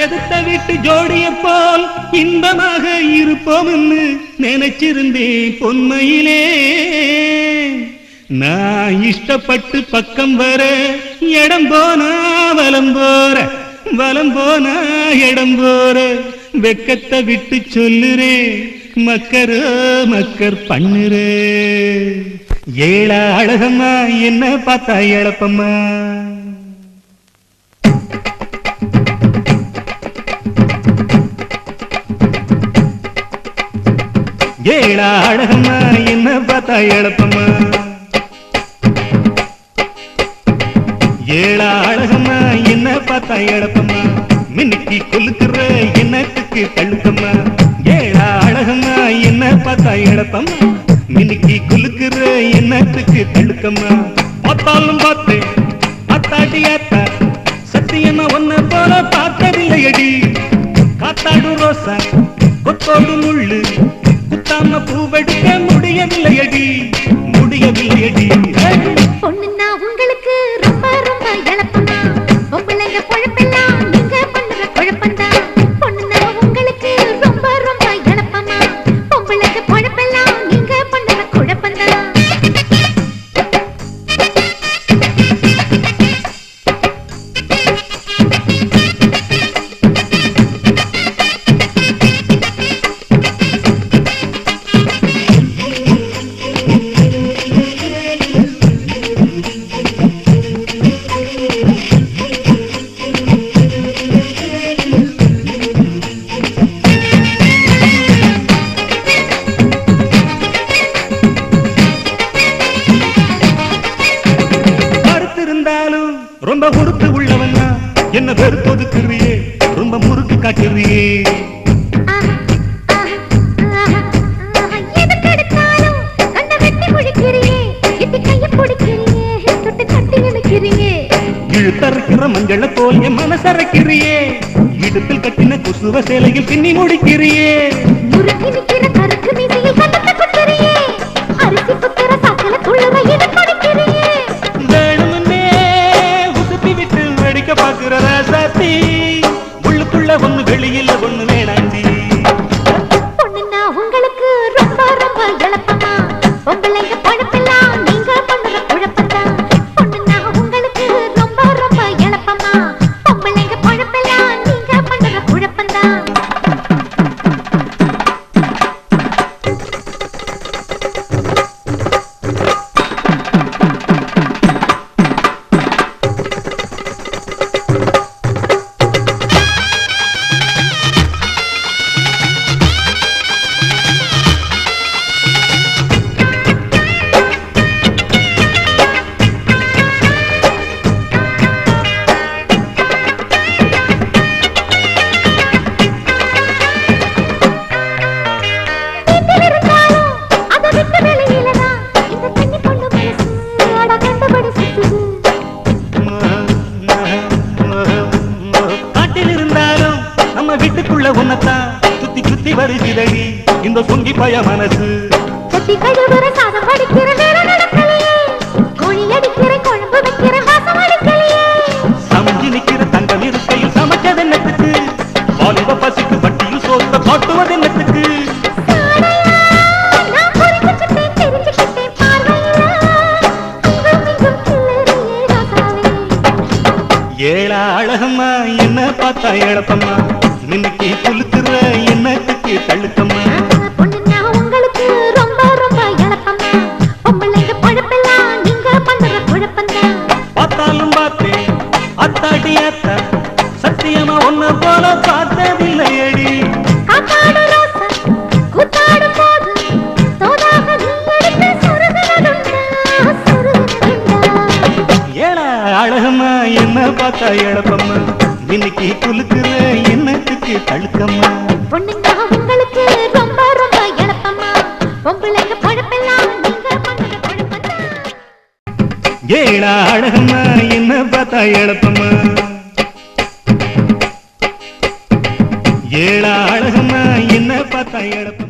எதுத்த வீட்டு ஜோடிய போல் இன்பமாக இருப்போம் நினைச்சிருந்தேன் பொன்மையிலே. நான் இஷ்டப்பட்டு பக்கம் வர இடம் போனா வலம் போற, வலம் போனா இடம் போற. வெக்கத்தை விட்டு சொல்லுறே மக்கரோ மக்கர் பண்ணுறே. ஏழா அழகம்மா என்ன பார்த்தா எழப்பம்மா. ஏழா அழகம்மா என்ன பார்த்தா எழப்பம்மா. ஏழா அழகம்மா என்ன பார்த்தா எழப்பம்மா. மின்னுக்கு கொல்லுக்குற என்னத்துக்கு தள்ளுக்கம்மா. ஏழா அழகம்மா என்ன பார்த்தா எழப்பம்மா. மின்னுக்கு கொல்லுக்குற என்னத்துக்கு தள்ளுக்கம்மா. பார்த்தாலும் பார்த்தேன் அத்தாடி அத்தா, சத்தியமா ஒன்ன போல பார்த்ததில்லையடி. காத்தாடு ரோசா கொத்தோடு முள்ளு, குத்தாம பூவெடுக்க முடியவில்லையடி, முடியவில்லையடி. பொண்ணுன்னா உங்களுக்கு ரொம்ப ரொம்ப எழப்பமா. பொம்பளைங்க பொழப்பெல்லாம் நீங்க பண்ணுற குழப்பந்தான். பொண்ணுன்னா உங்களுக்கு ரொம்ப ரொம்ப எழப்பமா. பொம்பளைங்க பொழப்பெல்லாம் நீங்க பண்ணுற குழப்பந்தான். ரொம்ப முறுக்கு உள்ளவன்னா என்ன வெறுத்து ஒதுக்குறியே, ரொம்ப முறுக்கு காட்டுறியே. இழுத்தறுக்கிற மஞ்சள போல் என் மனசரைக்கிறியே. இடுப்பில் கட்டின குசுவ சேலையில் பின்னி முடிக்கிறியே. உள்ளுக்குள்ள ஒண்ணு வெளியில ஒண்ணு வேணாண்டி. பொண்ணுன்னா உங்களுக்கு ரொம்ப ரொம்ப எழப்பமா. பொம்பளைங்க பொழப்பெல்லாம் நீங்க பண்ணுற குழப்பந்தான். பொண்ணுன்னா உங்களுக்கு ரொம்ப ரொம்ப எழப்பமா. பொம்பளைங்க பொழப்பெல்லாம் நீங்க பண்ணுற குழப்பந்தான். வீட்டுக்குள்ள உன்னத்தான் சுத்தி சுத்தி வருகிறடி இந்த சொங்கி பய மனசு. கட்டி கழுவுற சாதம் படிக்கிற வேலை நடக்கலையே. கோழி அடிக்கிற குழம்பு வைக்கிற வாசம் அடிக்கலையே. சமைஞ்சு நிக்கிற தங்கம் இருக்கையில் சமைச்சது என்னத்துக்கு. வாலிப பசிக்கு வட்டியில் சோத்த காட்டுவது என்னத்துக்கு. ஏழா அழகம்மா என்ன பார்த்தா எழப்பம்மா. மின்னுக்கு குலுக்குற என்னத்துக்கு தள்ளுக்கம்மா. பொண்ணுன்னா உங்களுக்கு ரொம்ப ரொம்ப எழப்பம்மா. பொம்பளைங்க பொழப்பெல்லாம் நீங்க பண்ற குழப்பந்தான். பார்த்தாலும் பார்த்தேன் அத்தாடி அத்தா, சத்தியமா ஒன்ன போல பார்த்ததில்லையடி. காத்தாடு ரோசா கூத்தாடும் போது தோதாக நீ எடுத்து சொருகுனதுண்டா, சொருகுனதுண்டா. ஏழா அழகம்மா என்ன பார்த்தா எழப்பம்மா. மின்னுக்கு குலுக்குற என்னத்துக்கு தள்ளுக்கம்மா. பொண்ணுன்னா உங்களுக்கு ரொம்ப ரொம்ப எழப்பம்மா. பொம்பளைங்க பொழப்பெல்லாம் நீங்க பண்ற குழப்பந்தான். ஏழா அழகம்மா என்ன பார்த்தா எழப்பம்மா. ஏழா அழகம்மா என்ன பார்த்தா எழப்பம்மா.